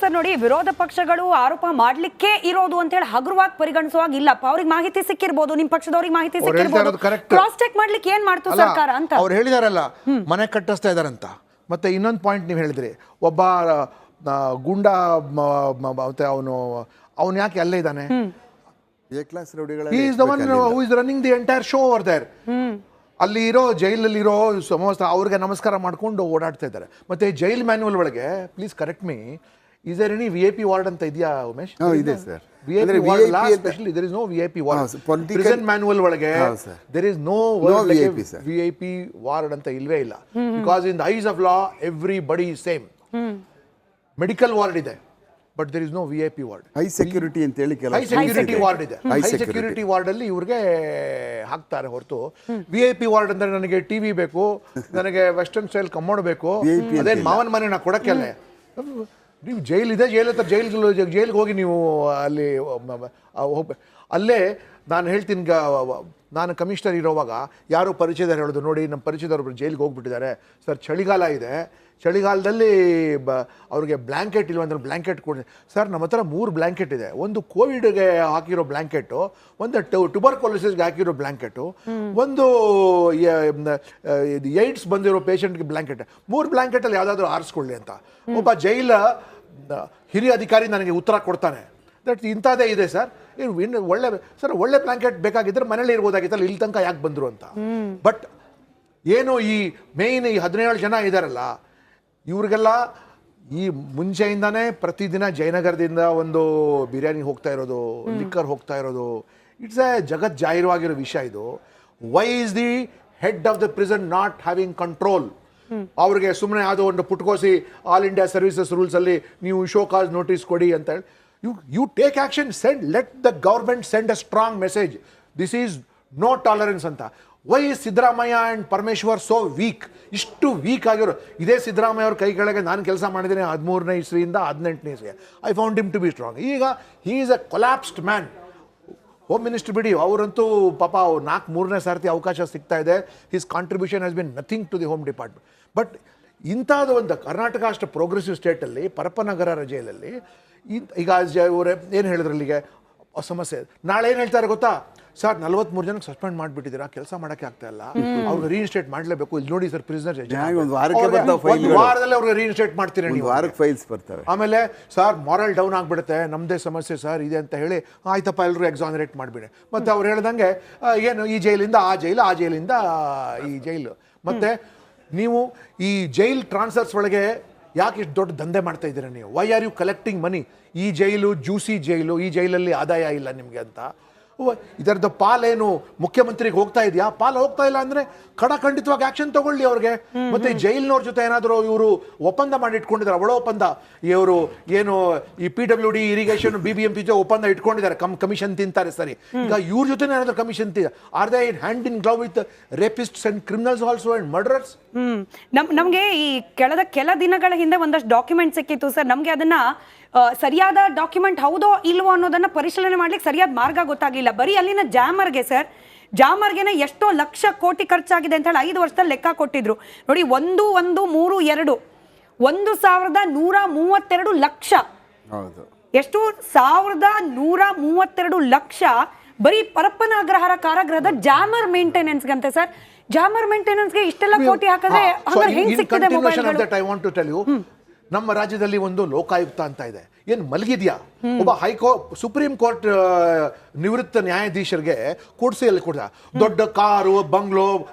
Sir ನೋಡಿ, ವಿರೋಧ ಪಕ್ಷಗಳು ಆರೋಪ ಮಾಡ್ಲಿಕ್ಕೆ ಇರೋದು ಅಂತ ಹೇಳಿ ಹಗುರವಾಗಿ ಪರಿಗಣಿಸುವಾಗ ಇಲ್ಲಪ್ಪ, ಅವ್ರಿಗೆ ಮಾಹಿತಿ ಸಿಕ್ಕಿರ್ಬೋದು, ನಿಮ್ ಪಕ್ಷದವ್ರಿಗೆ ಮಾಹಿತಿ ಸಿಕ್ಕಿರ್ಬೋದು, ಕ್ರಾಸ್ ಚೆಕ್ ಮಾಡ್ಲಿಕ್ಕೆ ಏನ್ ಮಾಡ್ತು ಸರ್ಕಾರ ಅಂತ ಅವ್ರು ಹೇಳಿದಾರಲ್ಲ, ಮನೆ ಕಟ್ಟಿಸ್ತಾ ಇದಾರಂತ. ಮತ್ತೆ ಇನ್ನೊಂದು ಪಾಯಿಂಟ್ ನೀವು ಹೇಳಿದ್ರಿ, ಒಬ್ಬ ಗುಂಡ ಮತ್ತೆ ಅವನು ಯಾಕೆ ಅಲ್ಲೇ ಇದ್ದಾನೆ? Running the entire show over there. ಅಲ್ಲಿ ಇರೋ ಜೈಲಲ್ಲಿರೋ ಸಮಸ್ತ ಅವ್ರಿಗೆ ನಮಸ್ಕಾರ ಮಾಡ್ಕೊಂಡು ಓಡಾಡ್ತಾ ಇದ್ದಾರೆ. ಮತ್ತೆ ಜೈಲ್ ಮ್ಯಾನ್ಯುವಲ್ ಒಳಗೆ, please correct me, is there any VIP ward ಅಂತ ಇದೆಯಾ ಉಮೇಶ್? ಇದೆ sir. VIP ward specially there is no VIP ward. Prison manual ಒಳಗೆ there is no VIP ward ಅಂತ ಇಲ್ವೇ ಇಲ್ಲ. Because in the eyes of law everybody is same. Medical ward ಇದೆ, but there is no VIP ward. High security ಅಂತ ಹೇಳಿ high security ward ಇದೆ. High security ward ಅಲ್ಲಿ ಇವ್ರಿಗೆ ಹಾಕ್ತಾರೆ ಹೊರತು VIP ವಾರ್ಡ್ ಅಂದ್ರೆ ನನಗೆ ಟಿವಿ ಬೇಕು, ನನಗೆ ವೆಸ್ಟರ್ನ್ ಸ್ಟೈಲ್ ಕಮ್ಮೋಡ್ ಬೇಕು, ಅದೇನ್ ಮಾವನ ಮನೆ ನಾ ಕೊಡಕ್ಕೆಲ್ಲ. ನೀವು ಜೈಲ್ ಇದೆ, ಜೈಲ್ಗೆ ಹೋಗಿ ನೀವು ಅಲ್ಲಿ ಹೋಗ್ಬೇಕು. ಅಲ್ಲೇ ನಾನು ಹೇಳ್ತೀನಿ, ನಾನು ಕಮಿಷನರ್ ಇರೋವಾಗ ಯಾರು ಪರಿಚಯದವ್ರು ಹೇಳೋದು, ನೋಡಿ ನಮ್ಮ ಪರಿಚಯದವ್ರು ಜೈಲಿಗೆ ಹೋಗ್ಬಿಟ್ಟಿದ್ದಾರೆ ಸರ್, ಚಳಿಗಾಲ ಇದೆ, ಚಳಿಗಾಲದಲ್ಲಿ ಅವ್ರಿಗೆ ಬ್ಲ್ಯಾಂಕೆಟ್ ಇಲ್ವಂದ್ರೆ ಬ್ಲ್ಯಾಂಕೆಟ್ ಕೊಡಿ ಸರ್. ನಮ್ಮ ಹತ್ರ 3 ಬ್ಲ್ಯಾಂಕೆಟ್ ಇದೆ. ಒಂದು ಕೋವಿಡ್ಗೆ ಹಾಕಿರೋ ಬ್ಲ್ಯಾಂಕೆಟು, ಒಂದು ಟ್ಯೂಬರ್ಕುಲೋಸಿಸ್ಗೆ ಹಾಕಿರೋ ಬ್ಲ್ಯಾಂಕೆಟು, ಒಂದು ಏಡ್ಸ್ ಬಂದಿರೋ ಪೇಷಂಟ್ಗೆ ಬ್ಲ್ಯಾಂಕೆಟ್. 3 ಬ್ಲ್ಯಾಂಕೆಟಲ್ಲಿ ಯಾವುದಾದ್ರೂ ಆರಿಸ್ಕೊಳ್ಳಿ ಅಂತ ಒಬ್ಬ ಜೈಲ ಹಿರಿಯ ಅಧಿಕಾರಿ ನನಗೆ ಉತ್ತರ ಕೊಡ್ತಾನೆ. ದಟ್ ಇಂಥದ್ದೇ ಇದೆ ಸರ್, ಇನ್ನು ಒಳ್ಳೆ ಬ್ಲ್ಯಾಂಕೆಟ್ ಬೇಕಾಗಿದ್ದರೆ ಮನೇಲಿ ಇರ್ಬೋದಾಗಿತ್ತಲ್ಲ, ಇಲ್ಲಿ ತನಕ ಯಾಕೆ ಬಂದರು ಅಂತ. ಬಟ್ ಏನು ಈ ಮೇಯ್ನ್ ಈ 17 ಜನ ಇದ್ದಾರಲ್ಲ, ಇವ್ರಿಗೆಲ್ಲ ಈ ಮುಂಚೆಯಿಂದಾನೇ ಪ್ರತಿದಿನ ಜಯನಗರದಿಂದ ಒಂದು ಬಿರಿಯಾನಿ ಹೋಗ್ತಾ ಇರೋದು, ಲಿಕ್ಕರ್ ಹೋಗ್ತಾ ಇರೋದು, ಇಟ್ಸ್ ಎ ಜಗತ್ ಜಾಹಿರವಾಗಿರೋ ವಿಷಯ ಇದು. Why is the head of the prison not having control? ಅವ್ರಿಗೆ ಸುಮ್ಮನೆ ಯಾವುದೋ ಒಂದು ಪುಟ್ಕೋಸಿ ಆಲ್ ಇಂಡಿಯಾ ಸರ್ವಿಸಸ್ ರೂಲ್ಸ್ ಅಲ್ಲಿ ನೀವು ಶೋ ಕಾಸ್ ನೋಟಿಸ್ ಕೊಡಿ ಅಂತ ಹೇಳಿ, you take action, let the government send a strong message, this is no tolerance ಅಂತ. Why Siddaramaiah and Parameshwar so weak? ಇಷ್ಟು ವೀಕ್ ಆಗಿರೋ ಇದೇ ಸಿದ್ದರಾಮಯ್ಯ ಅವ್ರ ಕೈ ಕೆಳಗೆ ನಾನು ಕೆಲಸ ಮಾಡಿದ್ದೀನಿ 13ನೇ ಇಸ್ವಿಯಿಂದ 18ನೇ ಇಸ್ವಿಗೆ. I found him to be strong. ಈಗ he is a collapsed man. Home minister ಬಿಡಿ, ಅವರಂತೂ ಪಾಪ 4-3ನೇ ಸಾರ್ತಿ ಅವಕಾಶ ಸಿಗ್ತಾ ಇದೆ. His contribution has been nothing to the home department. But ಇಂಥದ್ದು ಒಂದು ಕರ್ನಾಟಕ ಅಷ್ಟು ಪ್ರೋಗ್ರೆಸಿವ್ ಸ್ಟೇಟಲ್ಲಿ, ಪರಪ್ಪನಗರ ಜೈಲಲ್ಲಿ ಈಗ ಅವರು ಏನು ಹೇಳಿದ್ರು, ಅಲ್ಲಿಗೆ ಸಮಸ್ಯೆ. ನಾಳೆ ಏನು ಹೇಳ್ತಾರೆ ಗೊತ್ತಾ ಸರ್, 43 ಜನಕ್ಕೆ ಸಸ್ಪೆಂಡ್ ಮಾಡಿಬಿಟ್ಟಿದ್ದೀರಾ, ಕೆಲಸ ಮಾಡೋಕ್ಕೆ ಆಗ್ತಾ ಇಲ್ಲ, ಅವ್ರಿಗೆ ರೀಇನ್ಸ್ಟೇಟ್ ಮಾಡಲೇಬೇಕು. ಇಲ್ಲಿ ನೋಡಿ ಸರ್, ಪ್ರಿಸನರ್ ವಾರದಲ್ಲಿ ಅವ್ರಿಗೆ ರೀಇನ್ಸ್ಟೇಟ್ ಮಾಡ್ತೀರಾ ನೀವು, ಫೈಲ್ಸ್ ಬರ್ತವೆ. ಆಮೇಲೆ ಸರ್ ಮಾರಲ್ ಡೌನ್ ಆಗಿಬಿಡುತ್ತೆ, ನಮ್ಮದೇ ಸಮಸ್ಯೆ ಸರ್ ಇದೆ ಅಂತ ಹೇಳಿ, ಆಯ್ತಪ್ಪ ಎಲ್ಲರೂ ಎಕ್ಸಾನರೇಟ್ ಮಾಡಿಬಿಡಿ. ಮತ್ತು ಅವ್ರು ಹೇಳ್ದಂಗೆ ಏನು ಈ ಜೈಲಿಂದ ಆ ಜೈಲು, ಆ ಜೈಲಿಂದ ಈ ಜೈಲು. ಮತ್ತು ನೀವು ಈ ಜೈಲ್ ಟ್ರಾನ್ಸ್ಫರ್ಸ್ ಒಳಗೆ ಯಾಕೆ ಇಷ್ಟು ದೊಡ್ಡ ದಂಧೆ ಮಾಡ್ತಾ ಇದ್ದೀರಾ ನೀವು? ವೈ ಆರ್ ಯು ಕಲೆಕ್ಟಿಂಗ್ ಮನಿ? ಈ ಜೈಲು ಜ್ಯೂಸಿ ಜೈಲು, ಈ ಜೈಲಲ್ಲಿ ಆದಾಯ ಇಲ್ಲ ನಿಮಗೆ ಅಂತ. ಇದರದ ಪಾಲೇನು ಮುಖ್ಯಮಂತ್ರಿಗೆ ಹೋಗ್ತಾ ಇದೆಯಾ? ಪಾಲ್ ಹೋಗ್ತಾ ಇಲ್ಲ ಅಂದ್ರೆ ಖಂಡಿತವಾಗಿ ಆಕ್ಷನ್ ತಗೊಳ್ಳಿ ಅವ್ರಿಗೆ. ಮತ್ತೆ ಜೈಲ್ನವ್ರ ಜೊತೆ ಏನಾದರೂ ಇವರು ಒಪ್ಪಂದ ಮಾಡಿ ಇಟ್ಕೊಂಡಿದ್ದಾರೆ, ಒಳ ಒಪ್ಪಂದ. ಇವರು ಏನು ಈ PWD ಇರಿಗೇಷನ್ BBMP ಜೊತೆ ಒಪ್ಪಂದ ಇಟ್ಕೊಂಡಿದ್ದಾರೆ, ಕಮಿಷನ್ ತಿಂತಾರೆ ಸರಿ. ಈಗ ಇವ್ರ ಜೊತೆ ಏನಾದರೂ commission are they in hand in glove with rapists and criminals also and murderers? ನಮ್ಗೆ ಈ ಕೆಲ ದಿನಗಳ ಹಿಂದೆ ಒಂದಷ್ಟು ಡಾಕ್ಯುಮೆಂಟ್ ಸಿಕ್ಕಿತ್ತು ಸರ್. ನಮ್ಗೆ ಅದನ್ನ ಸರಿಯಾದ ಡಾಕ್ಯುಮೆಂಟ್ ಹೌದೋ ಇಲ್ವೋ ಅನ್ನೋದನ್ನ ಪರಿಶೀಲನೆ ಮಾಡ್ಲಿಕ್ಕೆ ಸರಿಯಾದ ಮಾರ್ಗ ಗೊತ್ತಾಗಲಿಲ್ಲ. ಬರೀ ಅಲ್ಲಿನ ಜಾಮರ್ಗೆನೆ ಎಷ್ಟೋ ಲಕ್ಷ ಕೋಟಿ ಖರ್ಚಾಗಿದೆ ಅಂತ ಹೇಳಿ 5 ವರ್ಷದಲ್ಲಿ ಲೆಕ್ಕ ಕೊಟ್ಟಿದ್ರು ನೋಡಿ. 1,132 1,132 ಲಕ್ಷ. ಎಷ್ಟು? 1,132 ಲಕ್ಷ ಬರೀ ಪರಪ್ಪನಗ್ರಹಾರ ಕಾರಾಗೃಹದ ಜಾಮರ್ ಮೇಂಟೆನೆನ್ಸ್ ಗಂತೆ ಸರ್. ಜಾಮರ್ ಮೇಂಟೆನೆನ್ಸ್ ಗೆ ಇಷ್ಟೆಲ್ಲ ಕೋಟಿ ಹಾಕಿದ್ರೆ ಹೆಂಗ್ ಸಿಕ್ಕಿದೆ ಮೊಬೈಲ್ಗಳು? ನಮ್ಮ ರಾಜ್ಯದಲ್ಲಿ ಒಂದು ಲೋಕಾಯುಕ್ತ ಅಂತ ಇದೆ, ಏನು ಮಲಗಿದ್ಯಾ? ಒಬ್ಬ ಸುಪ್ರೀಂ ಕೋರ್ಟ್ ನಿವೃತ್ತ ನ್ಯಾಯಾಧೀಶರಿಗೆ ಕೂಡಿಸಿ ಅಲ್ಲಿ ಕೊಡ ದೊಡ್ಡ car, bungalow.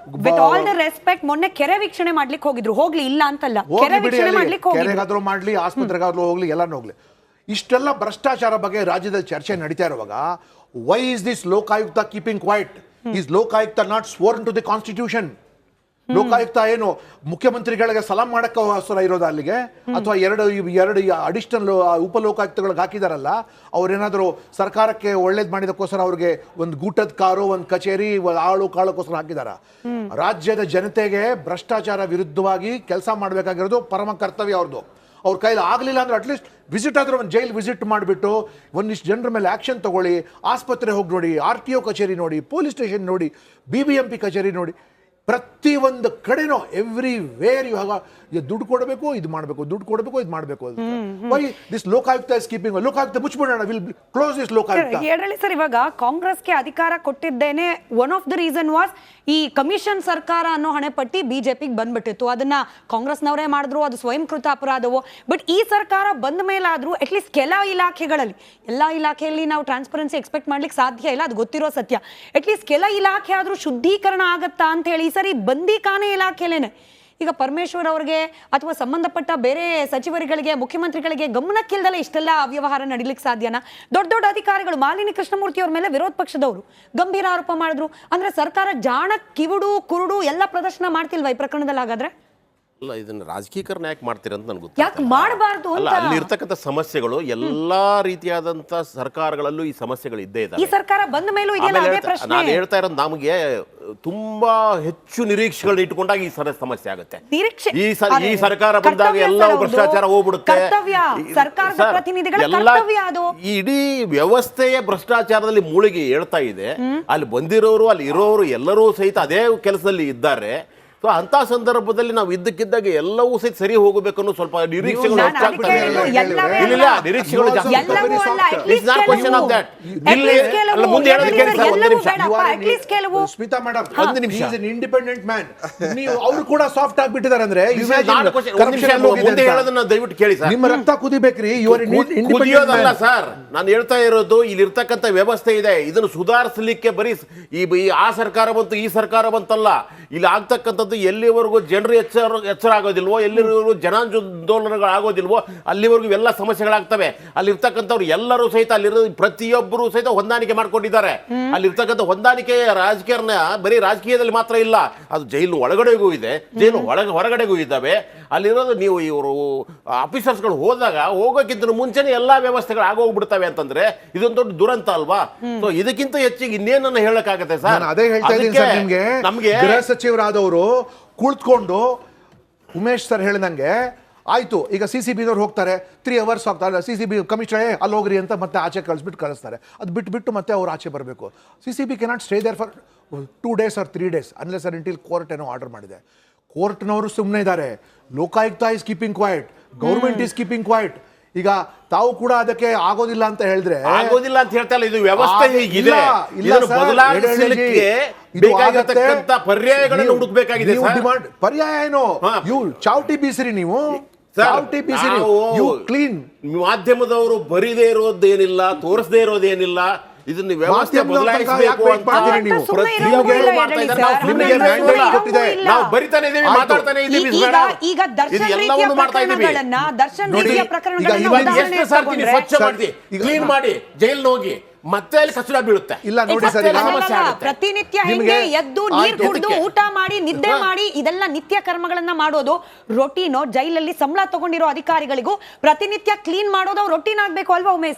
With all the respect, ಮೊನ್ನೆ ಕೆರೆ ವೀಕ್ಷಣೆ ಮಾಡ್ಲಿಕ್ಕೆ ಹೋಗಿದ್ರು, ಹೋಗ್ಲಿ ಇಲ್ಲ ಅಂತಲ್ಲ, ಕೆರೆ ವೀಕ್ಷಣೆ ಮಾಡ್ಲಿಕ್ಕೆ ಹೋಗಿದ್ರು. ಕೆರೆಗಾದ್ರೂ ಮಾಡ್ಲಿ, ಆಸ್ಪತ್ರೆಗಾದ್ರೂ ಹೋಗ್ಲಿ, ಎಲ್ಲಾನು ಹೋಗ್ಲಿ. ಇಷ್ಟೆಲ್ಲ ಭ್ರಷ್ಟಾಚಾರ ಬಗ್ಗೆ ರಾಜ್ಯದಲ್ಲಿ ಚರ್ಚೆ ನಡೀತಾ ಇರುವಾಗ, why is this Lokayukta keeping quiet? Is Lokayukta not sworn to the constitution? Lokayukta ಏನು ಮುಖ್ಯಮಂತ್ರಿಗಳಿಗೆ ಸಲಾಂ ಮಾಡಕ್ಕೋಸ್ಕರ ಇರೋದು ಅಲ್ಲಿಗೆ? ಅಥವಾ ಎರಡು ಅಡಿಷನಲ್ ಉಪಲೋಕಾಯುಕ್ತಗಳಿಗೆ ಹಾಕಿದಾರಲ್ಲ, ಅವ್ರೇನಾದರೂ ಸರ್ಕಾರಕ್ಕೆ ಒಳ್ಳೇದು ಮಾಡಿದಕ್ಕೋಸ್ಕರ ಅವ್ರಿಗೆ ಒಂದು ಗೂಟದ ಕಾರು, ಒಂದು ಕಚೇರಿ, ಆಳು ಕಾಳಕ್ಕೋಸ್ಕರ ಹಾಕಿದಾರ? ರಾಜ್ಯದ ಜನತೆಗೆ ಭ್ರಷ್ಟಾಚಾರ ವಿರುದ್ಧವಾಗಿ ಕೆಲಸ ಮಾಡಬೇಕಾಗಿರೋದು ಪರಮ ಕರ್ತವ್ಯ ಅವ್ರದ್ದು. ಅವ್ರ ಕೈಲಿ ಆಗಲಿಲ್ಲ ಅಂದ್ರೆ ಅಟ್ಲೀಸ್ಟ್ ವಿಸಿಟ್ ಆದರೂ ಒಂದು ಜೈಲ್ ವಿಸಿಟ್ ಮಾಡಿಬಿಟ್ಟು ಒಂದಿಷ್ಟು ಜನರ ಮೇಲೆ ಆ್ಯಕ್ಷನ್ ತಗೊಳ್ಳಿ. ಆಸ್ಪತ್ರೆ ಹೋಗಿ ನೋಡಿ, RTO ಕಚೇರಿ ನೋಡಿ, ಪೊಲೀಸ್ ಸ್ಟೇಷನ್ ನೋಡಿ, BBMP ಕಚೇರಿ ನೋಡಿ. ಪ್ರತಿಯೊಂದು ಕಡೆನೋ ಎವ್ರಿವೇರ್ ಇವಾಗ ದುಡ್ಡು ಕೊಡಬೇಕು ಇದು ಮಾಡಬೇಕು ದುಡ್ಡು ಕೊಡಬೇಕು ಇದು ಮಾಡಬೇಕು why this Lokayukta is keeping Lokayukta ಮುಚ್ಚಿಬಿಡೋಣ ವಿಲ್ ಕ್ಲೋಸ್ ದಿಸ್ ಲೋಕಾಯುಕ್ತ ಹೇಳಿ ಸರ್, ಇವಾಗ ಕಾಂಗ್ರೆಸ್ಗೆ ಅಧಿಕಾರ ಕೊಟ್ಟಿದ್ದೇನೆ one of the reason was ಈ ಕಮಿಷನ್ ಸರ್ಕಾರ ಅನ್ನೋ ಹಣೆಪಟ್ಟಿ ಬಿಜೆಪಿಗೆ ಬಂದ್ಬಿಟ್ಟಿತ್ತು. ಅದನ್ನ ಕಾಂಗ್ರೆಸ್ನವರೇ ಮಾಡಿದ್ರು, ಅದು ಸ್ವಯಂಕೃತ ಅಪರಾಧವು. ಬಟ್ ಈ ಸರ್ಕಾರ ಬಂದ ಮೇಲಾದ್ರೂ ಅಟ್ಲೀಸ್ಟ್ ಕೆಲ ಇಲಾಖೆಗಳಲ್ಲಿ, ಎಲ್ಲಾ ಇಲಾಖೆಯಲ್ಲಿ ನಾವು ಟ್ರಾನ್ಸ್ಪರೆನ್ಸಿ ಎಕ್ಸ್ಪೆಕ್ಟ್ ಮಾಡ್ಲಿಕ್ಕೆ ಸಾಧ್ಯ ಇಲ್ಲ, ಅದು ಗೊತ್ತಿರೋ ಸತ್ಯ. ಅಟ್ಲೀಸ್ಟ್ ಕೆಲ ಇಲಾಖೆ ಆದ್ರೂ ಶುದ್ಧೀಕರಣ ಆಗತ್ತಾ ಅಂತ ಹೇಳಿ ಈ ಸರಿ ಬಂದಿಖಾನೆ ಇಲಾಖೆಲೇನೆ ಈಗ ಪರಮೇಶ್ವರ್ ಅವರಿಗೆ ಅಥವಾ ಸಂಬಂಧಪಟ್ಟ ಬೇರೆ ಸಚಿವರುಗಳಿಗೆ, ಮುಖ್ಯಮಂತ್ರಿಗಳಿಗೆ ಗಮನಕ್ಕಿಲ್ದಲೆ ಇಷ್ಟೆಲ್ಲ ಅವ್ಯವಹಾರ ನಡೀಲಿಕ್ಕೆ ಸಾಧ್ಯನಾ? ದೊಡ್ಡ ದೊಡ್ಡ ಅಧಿಕಾರಿಗಳು, ಮಾಲಿನಿ ಕೃಷ್ಣಮೂರ್ತಿ ಅವ್ರ ಮೇಲೆ ವಿರೋಧ ಪಕ್ಷದವರು ಗಂಭೀರ ಆರೋಪ ಮಾಡಿದ್ರು. ಅಂದ್ರೆ ಸರ್ಕಾರ ಜಾಣ, ಕಿವುಡು, ಕುರುಡು ಎಲ್ಲ ಪ್ರದರ್ಶನ ಮಾಡ್ತಿಲ್ವಾ ಈ ಪ್ರಕರಣದಲ್ಲಿ? ಹಾಗಾದ್ರೆ ಅಲ್ಲ, ಇದನ್ನ ರಾಜಕೀಕರಣ ಯಾಕೆ ಮಾಡ್ತೀರ ಅಂತ ನನಗೆ ಯಾಕೆ ಮಾಡಬಾರ್ದು ಅಲ್ಲ, ಅಂತ. ಅಲ್ಲಿ ಇರ್ತಕ್ಕಂಥ ಸಮಸ್ಯೆಗಳು ಎಲ್ಲಾ ರೀತಿಯಾದಂತ ಸರ್ಕಾರಗಳಲ್ಲೂ ಈ ಸಮಸ್ಯೆಗಳು ಇದ್ದೇ ಈ ಇದಾವೆ. ಸರ್ಕಾರ ಬಂದ ಮೇಲೂ ಇದೆಯಲ್ಲ ಅದೇ ಪ್ರಶ್ನೆ. ನಾನು ಹೇಳ್ತಾ ಇರೋದು ನಮಗೆ ತುಂಬಾ ಹೆಚ್ಚು ನಿರೀಕ್ಷೆಗಳನ್ನ ಇಟ್ಕೊಂಡಾಗ ಈ ಸಮಸ್ಯೆ ಆಗುತ್ತೆ. ಈ ಸರ್ಕಾರ ಬಂದಾಗ ಎಲ್ಲ ಭ್ರಷ್ಟಾಚಾರ ಹೋಗ್ಬಿಡುತ್ತೆ. ಸರ್ಕಾರದ ಪ್ರತಿನಿಧಿಗಳ ಕರ್ತವ್ಯ ಅದು. ಈ ಇಡೀ ವ್ಯವಸ್ಥೆಯ ಭ್ರಷ್ಟಾಚಾರದಲ್ಲಿ ಮೂಳಿಗೆ ಹೇಳ್ತಾ ಇದೆ. ಅಲ್ಲಿ ಬಂದಿರೋರು, ಅಲ್ಲಿ ಇರೋರು ಎಲ್ಲರೂ ಸಹಿತ ಅದೇ ಕೆಲಸದಲ್ಲಿ ಇದ್ದಾರೆ. ಸೊ ಅಂತ ಸಂದರ್ಭದಲ್ಲಿ ನಾವು ಇದ್ದಕ್ಕಿದ್ದಾಗ ಎಲ್ಲವೂ ಸಹಿತ ಸರಿ ಹೋಗಬೇಕು ಅನ್ನೋ ಸ್ವಲ್ಪ ನಿರೀಕ್ಷೆಗಳು ಹೆಚ್ಚಾಗ್ತವೆ. ಇಲ್ಲ, ನಿರೀಕ್ಷೆಗಳು ಜಾಸ್ತಿ ಸ್ಮಿತಾ ಮೇಡಮ್, ಒಂದು ನಿಮಿಷ, ಇಂಡಿಪೆಂಡೆಂಟ್ ಮ್ಯಾನ್, ನೀವು ಅವರು ಕೂಡ ಸಾಫ್ಟ್ ಆಗಿಬಿಟ್ಟಿದ್ದಾರೆ ಅಂದ್ರೆ ಮುಂದೆ ಹೇಳೋದನ್ನ ದಯವಿಟ್ಟು ಕೇಳಿ ಸರ್. ನಿಮ್ಮ ರಕ್ತ ಕುದಿಬೇಕ್ರಿ. ಕುದಿಯೋದಲ್ಲ ಸರ್, ನಾನು ಹೇಳ್ತಾ ಇರೋದು ಇಲ್ಲಿ ಇರ್ತಕ್ಕಂಥ ವ್ಯವಸ್ಥೆ ಇದೆ, ಇದನ್ನು ಸುಧಾರಿಸಲಿಕ್ಕೆ ಬರೀ ಈ ಆ ಸರ್ಕಾರ ಬಂತು ಈ ಸರ್ಕಾರ ಬಂತಲ್ಲ, ಇಲ್ಲಿ ಆಗ್ತಕ್ಕಂಥದ್ದು ಎಲ್ಲಿವರೆಗೂ ಜನರು ಎಚ್ಚರ ಆಗೋದಿಲ್ವೋ, ಎಲ್ಲಿವರೆಗೂ ಜನಾಂದೋಲನಗಳು ಆಗೋದಿಲ್ವೋ ಅಲ್ಲಿವರೆಗೂ ಎಲ್ಲ ಸಮಸ್ಯೆಗಳಾಗ್ತವೆ. ಅಲ್ಲಿರ್ತಕ್ಕಂಥವ್ರು ಎಲ್ಲರೂ ಸಹಿತ ಅಲ್ಲಿರೋ ಪ್ರತಿಯೊಬ್ಬರು ಸಹಿತ ಹೊಂದಾಣಿಕೆ ಮಾಡ್ಕೊಂಡಿದ್ದಾರೆ. ಅಲ್ಲಿರ್ತಕ್ಕಂಥ ಹೊಂದಾಣಿಕೆ ರಾಜಕೀಯ ಬರೀ ರಾಜಕೀಯದಲ್ಲಿ ಮಾತ್ರ ಇಲ್ಲ, ಅದು ಜೈಲು ಒಳಗಡೆಗೂ ಇದೆ, ಜೈಲು ಹೊರಗಡೆಗೂ ಇದ್ದಾವೆ. ಅಲ್ಲಿರೋದು ನೀವು ಇವರು ಆಫೀಸರ್ಸ್ಗಳು ಹೋಗೋಕ್ಕಿಂತ ಮುಂಚೆನೆ ಎಲ್ಲಾ ವ್ಯವಸ್ಥೆಗಳು ಆಗೋಗ್ಬಿಡ್ತವೆ ಅಂತಂದ್ರೆ ಇದೊಂದು ದೊಡ್ಡ ದುರಂತ ಅಲ್ವಾ? ಸೊ ಇದಕ್ಕಿಂತ ಹೆಚ್ಚಿಗೆ ಇನ್ನೇನನ್ನ ಹೇಳಕ್ಕಾಗತ್ತೆ ಸರ್? ಅದೇ ಹೇಳ್ತಾ ಇದ್ದೀನಿ ಸರ್, ನಿಮ್ಗೆ ನಮ್ಗೆ ಗೃಹ ಸಚಿವರಾದವರು ಕುಳಿತುಕೊಂಡು ಉಮೇಶ್ ಸರ್ ಹೇಳಿದಂಗೆ ಆಯ್ತು, ಈಗ CCB ಹೋಗ್ತಾರೆ, 3 hours ಹೋಗ್ತಾರೆ, CCB ಕಮಿಷನರ್ ಅಲ್ಲಿ ಹೋಗ್ರಿ ಅಂತ ಮತ್ತೆ ಆಚೆ ಕಳಿಸ್ತಾರೆ. ಅದು ಬಿಟ್ಟು ಮತ್ತೆ ಅವ್ರು ಆಚೆ ಬರಬೇಕು. CCB cannot stay there for 2 days or 3 days unless or until court ಏನೋ ಆರ್ಡರ್ ಮಾಡಿದೆ. ಕೋರ್ಟ್ನವರು ಸುಮ್ಮನೆ ಇದ್ದಾರೆ, Lokayukta is keeping quiet, government is keeping quiet. ಈಗ ತಾವು ಕೂಡ ಅದಕ್ಕೆ ಆಗೋದಿಲ್ಲ ಅಂತ ಹೇಳಿದ್ರೆ ಆಗೋದಿಲ್ಲ ಅಂತ ಹೇಳ್ತಾ ಇಲ್ಲ, ಇದು ವ್ಯವಸ್ಥೆ ಹೀಗಿದೆ. ಇದನ್ನು ಬದಲಾಯಿಸಲಿಕ್ಕೆ ಬೇಕಾಗಿರತಕ್ಕಂತ ಪರ್ಯಾಯಗಳನ್ನು ಹುಡುಕಬೇಕಾಗಿದೆ. ಪರ್ಯಾಯ ಏನು? ಚಾವಟಿ ಬೀಸಿರಿ, ನೀವು ಚಾವಟಿ ಬೀಸಿರಿ, ಕ್ಲೀನ್. ಮಾಧ್ಯಮದವರು ಬರಿದೇ ಇರೋದೇನಿಲ್ಲ, ತೋರಿಸದೇ ಇರೋದೇನಿಲ್ಲ, ಇದನ್ನ ವ್ಯವಸ್ಥೆ ಬದಲಾಯಿಸಬೇಕು ಅಂತ ನಾವು ಬರಿತಾನೆ ಇದೀವಿ, ಮಾತಾಡ್ತಾನೆ ಇದೀವಿ. ಈಗ ದರ್ಶನ್ ಸ್ವಚ್ಛ ಮಾಡಿ, ಕ್ಲೀನ್ ಮಾಡಿ, ಜೈಲ್ ಹೋಗಿ ಮತ್ತೆ ಅಲ್ಲಿ ಕಚಡ ಬೀಳುತ್ತೆ. ಇಲ್ಲ ನೋಡಿ ಸರ್, ಪ್ರತಿನಿತ್ಯ ಹಿಂಗೆ ಎದ್ದು ನೀರು ಕುಡಿದು ಊಟ ಮಾಡಿ ನಿದ್ದೆ ಮಾಡಿ ಇದೆಲ್ಲ ನಿತ್ಯ ಕರ್ಮಗಳನ್ನ ಮಾಡೋದು ರೊಟೀನೋ? ಜೈಲಲ್ಲಿ ಸಂಬಳ ತಗೊಂಡಿರೋ ಅಧಿಕಾರಿಗಳಿಗೂ ಪ್ರತಿನಿತ್ಯ ಕ್ಲೀನ್ ಮಾಡೋದು ರೊಟೀನ್ ಆಗ್ಬೇಕು ಅಲ್ವಾ ಉಮೇಶ್?